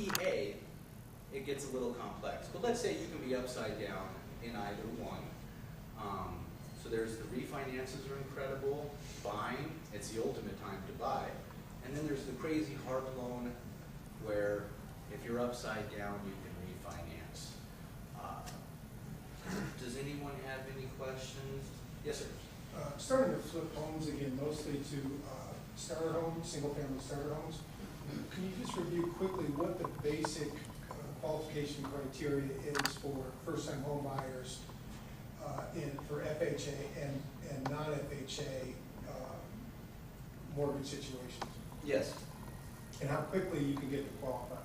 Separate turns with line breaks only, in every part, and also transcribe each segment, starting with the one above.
PA, it gets a little complex. But let's say you can be upside down in either one. So there's the refinances are incredible, buying, it's the ultimate time to buy. And then there's the crazy hard loan where if you're upside down, you can refinance. Does anyone have any questions? Yes, sir.
Starting to flip homes again, mostly to starter homes, single-family starter homes. Can you just review quickly what the basic qualification criteria is for first-time home buyers for FHA and non-FHA mortgage situations?
Yes.
And how quickly you can get to qualify?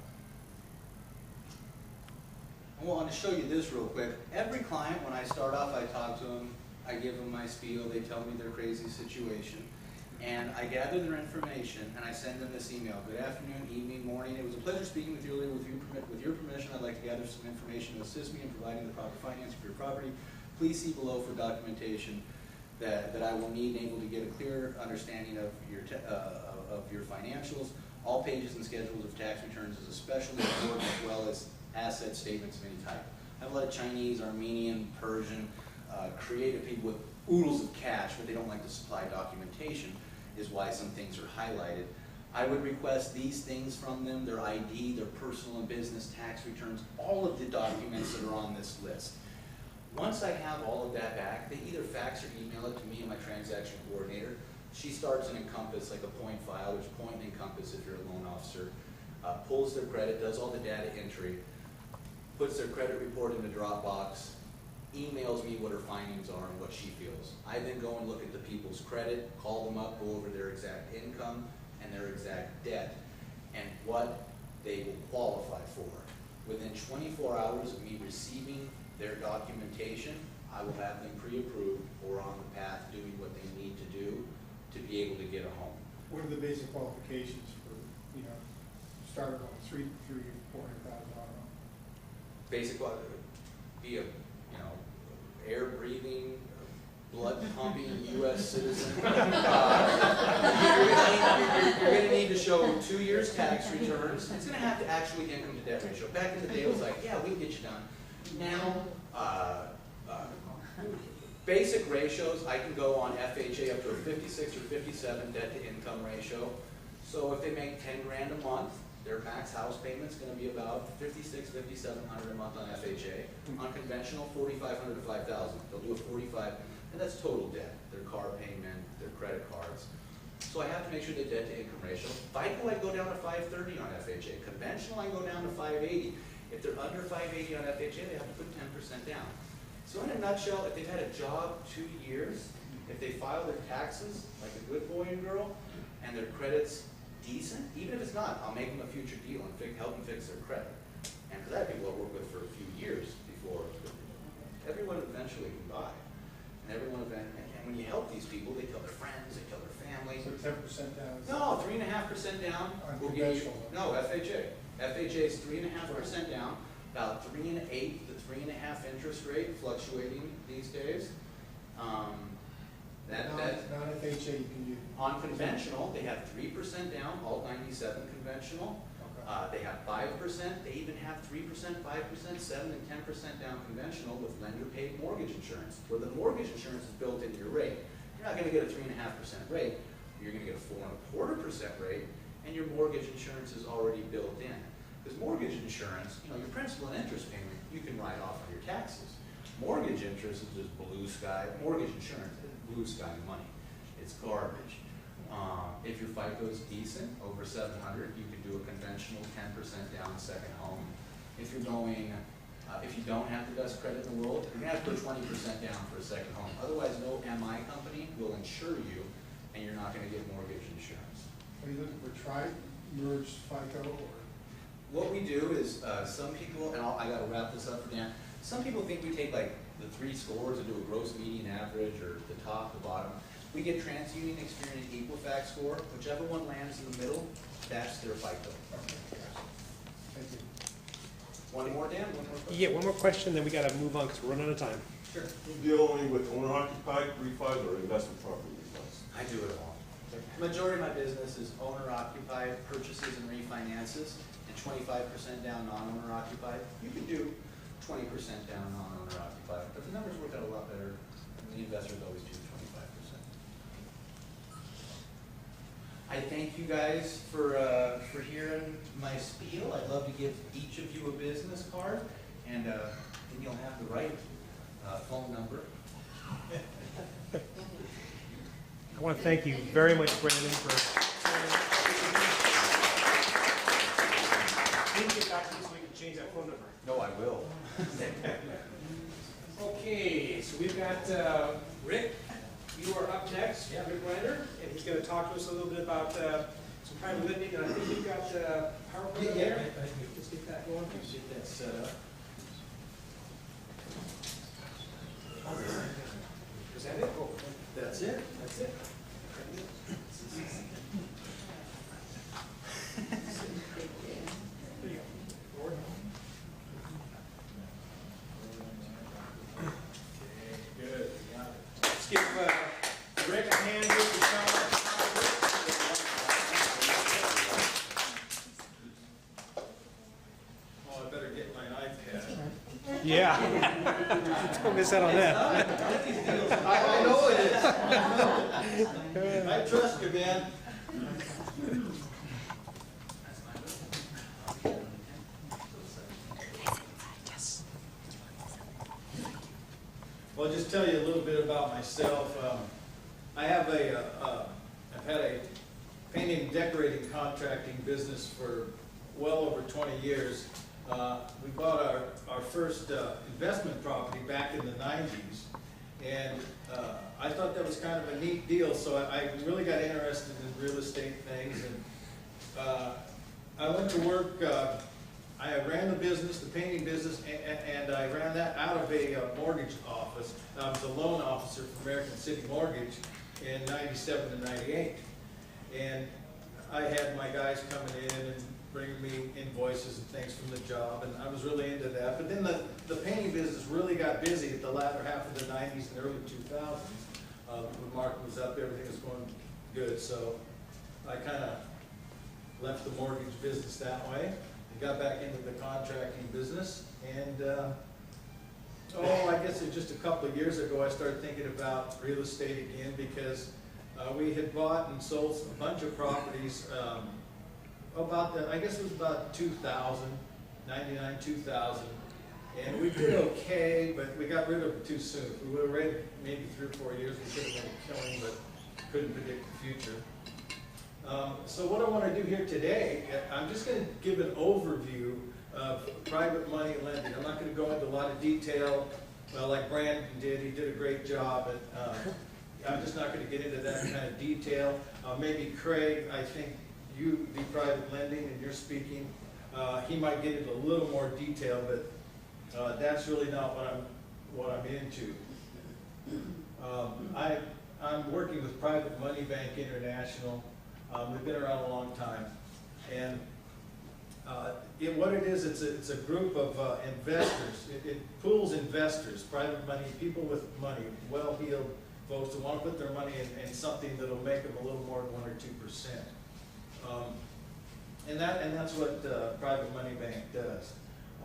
I want to show you this real quick. Every client, when I start off, I talk to them, I give them my spiel, they tell me their crazy situation, and I gather their information and I send them this email. Good afternoon, evening, morning. It was a pleasure speaking with you earlier. With your permission, I'd like to gather some information to assist me in providing the proper financing for your property. Please see below for documentation that I will need and able to get a clear understanding of your financials. All pages and schedules of tax returns is especially important, as well as asset statements of any type. I have a lot of Chinese, Armenian, Persian, creative people with oodles of cash, but they don't like to supply documentation, is why some things are highlighted. I would request these things from them, their ID, their personal and business tax returns, all of the documents that are on this list. Once I have all of that back, they either fax or email it to me and my transaction coordinator. She starts an Encompass, like a point file. There's point and Encompass if you're a loan officer. Pulls their credit, does all the data entry, puts their credit report in the Dropbox, emails me what her findings are and what she feels. I then go and look at the people's credit, call them up, go over their exact income and their exact debt and what they will qualify for. Within 24 hours of me receiving their documentation, I will have them pre-approved or on the path doing what they need to do to be able to get a home.
What are the basic qualifications for, starter home, $300,000 to $400,000 home?
Basic, be a, air-breathing, blood-pumping U.S. citizen. You're going to need to show 2 years tax returns. It's going to have to actually income to debt ratio. Back in the day, it was like, yeah, we can get you done. Now, basic ratios, I can go on FHA up to a 56 or 57 debt to income ratio. So if they make 10 grand a month, their max house payment's going to be about $5,600, $5,700 a month on FHA. On conventional, $4,500 to $5,000. They'll do a 45, and that's total debt. Their car payment, their credit cards. So I have to make sure the debt to income ratio. FICO, I go down to 530 on FHA. Conventional, I go down to 580. If they're under 580 on FHA, they have to put 10% down. So in a nutshell, if they've had a job 2 years, if they file their taxes like a good boy and girl, and their credit's decent, even if it's not, I'll make them a future deal and help them fix their credit. And because I have people I work with for a few years before, everyone eventually can buy. And when you help these people, they tell their friends, they tell their families.
So 10% down?
No, 3.5% down.
Will give you,
no, FHA. FHA is 3.5% down, about 3.125% to 3.5% interest rate, fluctuating these days.
Non-FHA you can do.
On conventional, they have 3% down, all 97 conventional. Okay. They have 5%. They even have 3%, 5%, 7%, and 10% down conventional with lender-paid mortgage insurance, where the mortgage insurance is built into your rate. You're not going to get a 3.5% rate. You're going to get a 4.25% rate, and your mortgage insurance is already built in. Because mortgage insurance, your principal and interest payment, you can write off on your taxes. Mortgage interest is just blue sky. Mortgage insurance is blue sky money. It's garbage. If your FICO is decent, over 700, you can do a conventional 10% down second home. If you're going, if you don't have the best credit in the world, you're going to have to put 20% down for a second home. Otherwise, no MI company will insure you, and you're not going to get mortgage insurance.
Are you looking for tri-merged FICO? Or?
What we do is some people, and I got to wrap this up for Dan. Some people think we take like the 3 scores and do a gross median average or the top, the bottom. We get TransUnion, Experian, Equifax score. Whichever one lands in the middle, that's their FICO.
Okay. Thank you.
One more, Dan? One more question?
Yeah, one more question, then we got to move on because we're running out of time.
Sure.
You deal only with owner-occupied refis or investment property refis?
I do it all. The majority of my business is owner-occupied purchases and refinances and 25% down non-owner occupied. You could do 20% down non-owner occupied, but the numbers work out a lot better, and the investors always choose 25%. I thank you guys for hearing my spiel. I'd love to give each of you a business card, and then you'll have the right phone number.
I want to thank you very much, Brandon, for. Please get back to me so we can change that phone number.
No, I will.
Okay, so we've got Rick. You are up next, Rick Reiner, and he's going to talk to us a little bit about some private lending. And I think we've got PowerPoint there. Let's get that going.
Let's get that set up.
Is that it? Oh,
That's it.
that's it. There you go. Lord.
Good.
Let's give Rick a hand here for Charlotte.
Oh, I better get my iPad.
Yeah. Don't miss out on that.
I know it is. I trust you, man. Well, I'll just tell you a little bit about myself. I have I've had a painting and decorating contracting business for well over 20 years. We bought our first investment property back in the 90s, and I thought that was kind of a neat deal, so I really got interested in real estate things, and I went to work. I ran the business, the painting business, and I ran that out of a mortgage office. I was a loan officer for American City Mortgage in 97 and 98. And I had my guys coming in and bringing me invoices and things from the job, and I was really into that. But then the painting business really got busy at the latter half of the 90s and early 2000s. When market was up, everything was going good, so I kind of left the mortgage business that way and got back into the contracting business. And I guess it was just a couple of years ago I started thinking about real estate again, because we had bought and sold a bunch of properties I guess it was about 2000, 99, 2000. And we did okay, but we got rid of it too soon. If we would have waited maybe 3 or 4 years, we could have made a killing, but couldn't predict the future. So what I want to do here today, I'm just going to give an overview of private money lending. I'm not going to go into a lot of detail like Brandon did. He did a great job. I'm just not going to get into that kind of detail. Maybe Craig, I think you do private lending and you're speaking. He might get into a little more detail, but that's really not what I'm into. I'm working with Private Money Bank International. We've been around a long time, and what it is, it's a group of investors. It pools investors, private money, people with money, well-heeled folks who want to put their money in something that'll make them a little more than 1 or 2%. And that's what Private Money Bank does.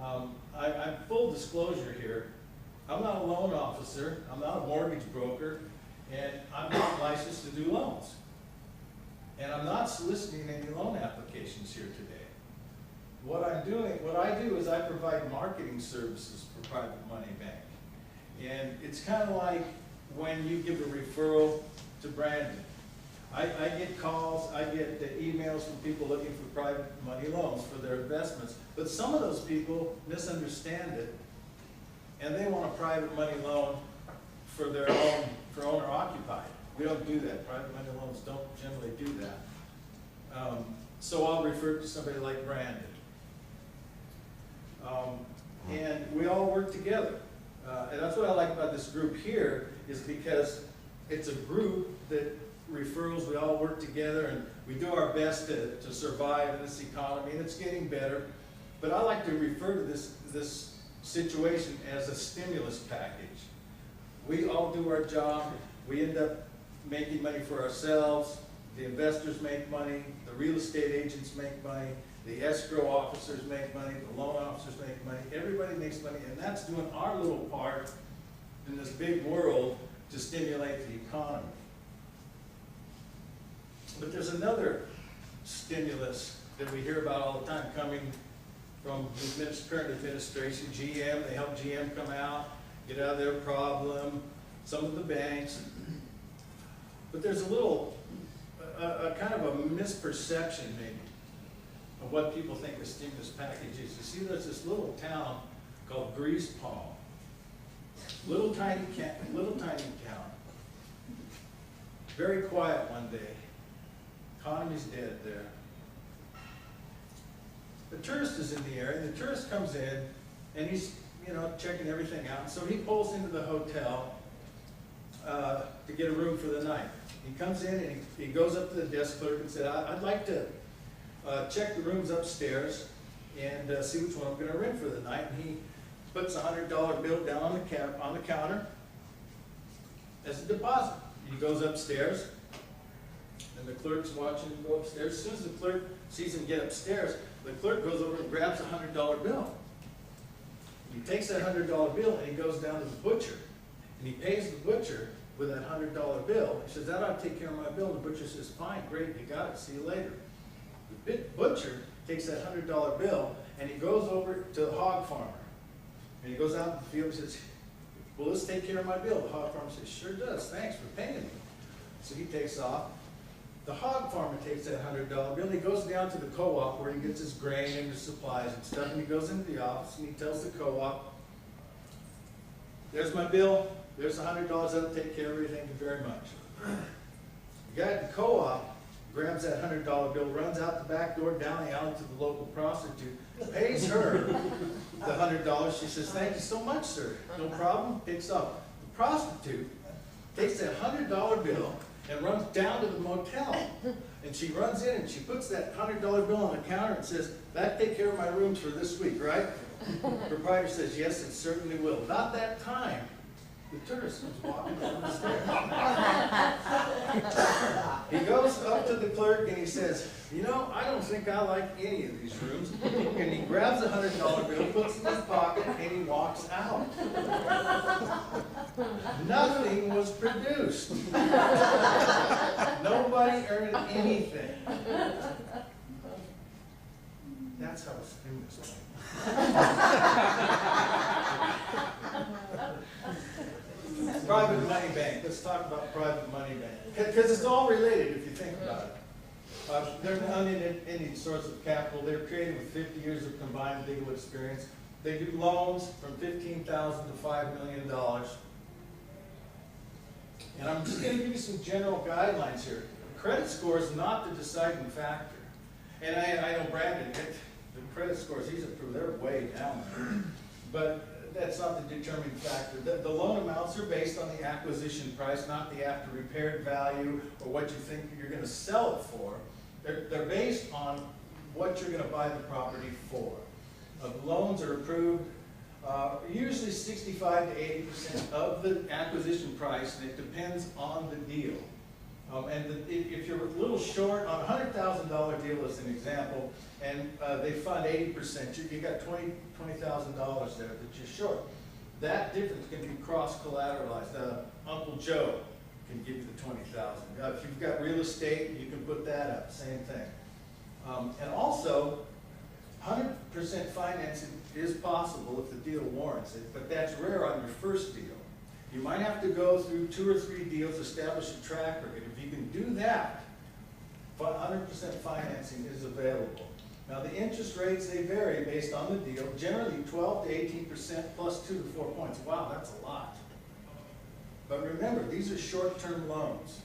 I'm full disclosure here. I'm not a loan officer. I'm not a mortgage broker, and I'm not licensed to do loans. And I'm not soliciting any loan applications here today. What I do is I provide marketing services for Private Money Bank. And it's kind of like when you give a referral to Brandon. I get calls, I get emails from people looking for private money loans for their investments. But some of those people misunderstand it, and they want a private money loan for their own, for owner occupied. We don't do that. Private money loans don't generally do that. So I'll refer to somebody like Brandon. And we all work together. And that's what I like about this group here, is because it's a group that referrals, we all work together, and we do our best to survive in this economy, and it's getting better. But I like to refer to this situation as a stimulus package. We all do our job. We end up making money for ourselves. The investors make money. The real estate agents make money. the escrow officers make money, the loan officers make money, everybody makes money, and that's doing our little part in this big world to stimulate the economy. But there's another stimulus that we hear about all the time coming from the current administration, GM. They help GM come out, get out of their problem, some of the banks. But there's a little, a kind of a misperception maybe of what people think a stimulus package is. You see, there's this little town called Grease Palm. Little tiny town. Very quiet one day. Economy's dead there. The tourist is in the area. The tourist comes in and he's, checking everything out. So he pulls into the hotel to get a room for the night. He comes in and he goes up to the desk clerk and said, I'd like to check the rooms upstairs and see which one I'm going to rent for the night. And he puts a $100 bill down on the counter as a deposit. He goes upstairs, and the clerk's watching him go upstairs. As soon as the clerk sees him get upstairs, the clerk goes over and grabs a $100 bill. He takes that $100 bill and he goes down to the butcher, and he pays the butcher with that $100 bill. He says, that ought to take care of my bill. And the butcher says, fine, great, you got it, see you later. The butcher takes that $100 bill and he goes over to the hog farmer. And he goes out in the field and says, will this take care of my bill? The hog farmer says, sure does, thanks for paying me. So he takes off. The hog farmer takes that $100 bill and he goes down to the co-op where he gets his grain and his supplies and stuff, and he goes into the office and he tells the co-op, there's my bill, there's $100, that'll take care of everything, thank you very much. The guy at the co-op grabs that $100 bill, runs out the back door, down the alley to the local prostitute, pays her the $100. She says, thank you so much, sir. No problem, takes off. The prostitute takes that $100 bill and runs down to the motel. And she runs in and she puts that $100 bill on the counter and says, that'll take care of my rooms for this week, right? The proprietor says, yes, it certainly will. About that time, the tourist comes walking down the stairs. He goes up to the clerk and he says, I don't think I like any of these rooms. And he grabs a $100 bill, puts it in his pocket, and he walks out. Nothing was produced. Nobody earned anything. That's how a stimulus went. Private money bank. Let's talk about private money bank. Because it's all related if you think about it. They're unending source of capital. They're created with 50 years of combined legal experience. They do loans from $15,000 to $5 million. And I'm just going to give you some general guidelines here. Credit score is not the deciding factor. And I know Brandon, the credit scores he's approved, they're way down there. But that's not the determining factor. The loan amounts are based on the acquisition price, not the after repaired value or what you think you're going to sell it for. They're based on what you're going to buy the property for. Loans are approved usually 65 to 80% of the acquisition price, and it depends on the deal. If you're a little short on a $100,000 deal as an example, and they fund 80%, you got $20,000 there that you're short. That difference can be cross-collateralized. Uncle Joe can give you the $20,000. If you've got real estate, you can put that up, same thing. And also, 100% financing is possible if the deal warrants it, but that's rare on your first deal. You might have to go through 2 or 3 deals, establish a track record. If you can do that, 100% financing is available. Now the interest rates, they vary based on the deal, generally 12 to 18% plus 2 to 4 points. Wow, that's a lot. But remember, these are short-term loans.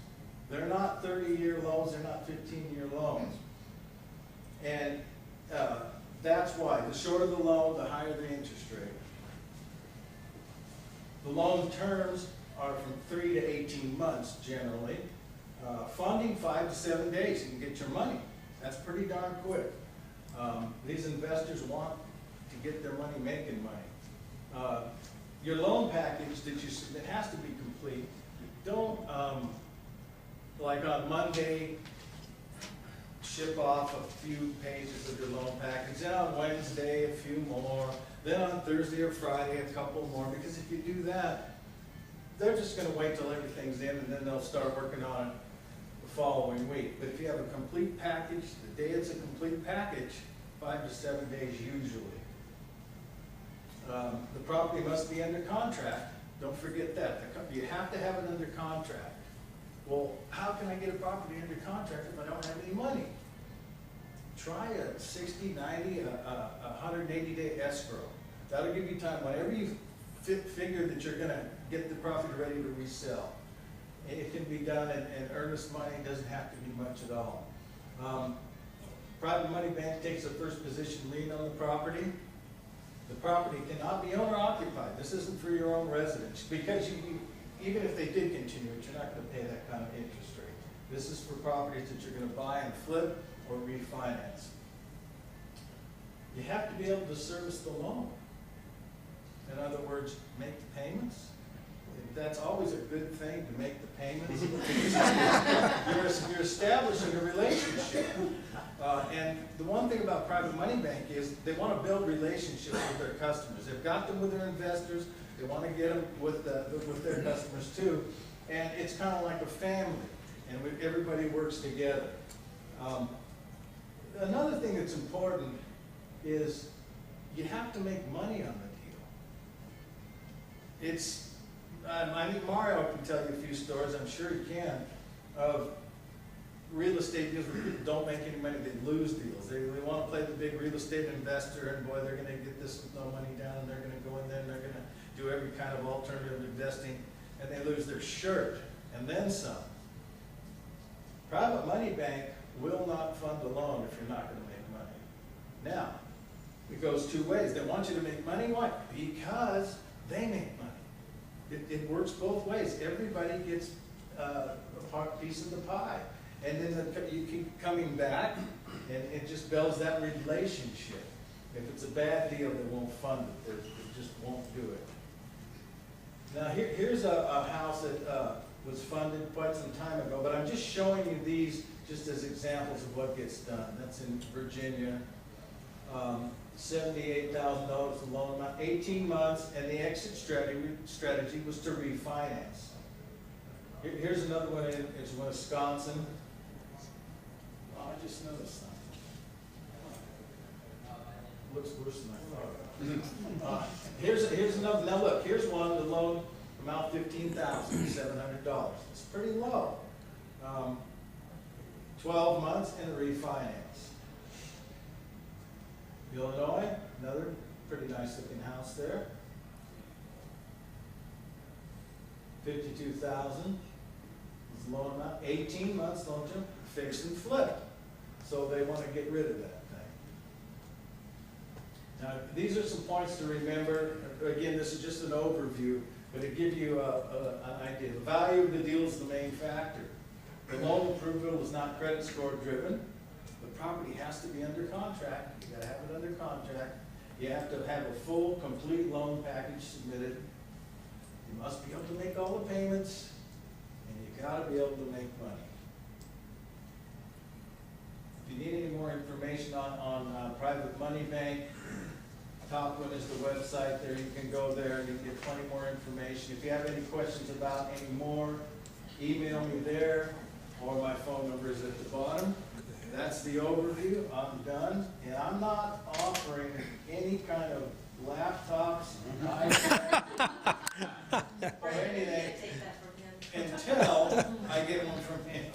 They're not 30-year loans, they're not 15-year loans. And that's why, the shorter the loan, the higher the interest rate. The loan terms are from 3 to 18 months generally. Funding 5 to 7 days, you can get your money. That's pretty darn quick. These investors want to get their money making money. Your loan package that you submit has to be complete. Don't, like on Monday, ship off a few pages of your loan package, then on Wednesday, a few more, then on Thursday or Friday, a couple more, because if you do that, they're just gonna wait till everything's in, and then they'll start working on it the following week. But if you have a complete package, the day it's a complete package, 5 to 7 days usually. The property must be under contract. Don't forget that. You have to have it under contract. Well, how can I get a property under contract if I don't have any money? Try a 60, 90, a 180-day escrow. That'll give you time, whenever you figure that you're gonna get the property ready to resell. It can be done in earnest money, it doesn't have to be much at all. Private money bank takes a first position lien on the property. The property cannot be owner occupied. This isn't for your own residence, because even if they did continue it, you're not gonna pay that kind of interest rate. This is for properties that you're gonna buy and flip or refinance. You have to be able to service the loan. In other words, make the payments. That's always a good thing, to make the payments. You're establishing a relationship. And the one thing about private money bank is they want to build relationships with their customers. They've got them with their investors. They want to get them with their customers too. And it's kind of like a family, and everybody works together. Another thing that's important is you have to make money on the deal. I mean, Mario can tell you a few stories, I'm sure he can, of real estate deals where people don't make any money, they lose deals. They want to play the big real estate investor, and boy, they're going to get this with no money down, and they're going to go in there and they're going to do every kind of alternative investing, and they lose their shirt, and then some. Private money bank will not fund a loan if you're not going to make money. Now, it goes two ways. They want you to make money. Why? Because they make money. It works both ways. Everybody gets a piece of the pie. And then you keep coming back, and it just builds that relationship. If it's a bad deal, they won't fund it. They just won't do it. Now, here's a house that was funded quite some time ago, but I'm just showing you these just as examples of what gets done. That's in Virginia. $78,000 the loan amount, 18 months, and the exit strategy was to refinance. Here's another one in Wisconsin. Oh, I just noticed something. Looks worse than I thought. Here's another. Now look, here's one. The loan amount $15,700. It's pretty low. 12 months and a refinance. Illinois, another pretty nice looking house there. $52,000 is the loan amount. 18 months loan term, fix and flip. So they want to get rid of that thing. Now, these are some points to remember. Again, this is just an overview, but it gives you an idea. The value of the deal is the main factor. The loan approval is not credit score driven. The property has to be under contract. You got to have it under contract. You have to have a full, complete loan package submitted. You must be able to make all the payments, and you got to be able to make money. If you need any more information on private money bank, top one is the website there. You can go there and you can get plenty more information. If you have any questions about any more, email me there, or my phone number is at the bottom. That's the overview. I'm done. And I'm not offering any kind of laptops, iPads, or anything until I get one from him.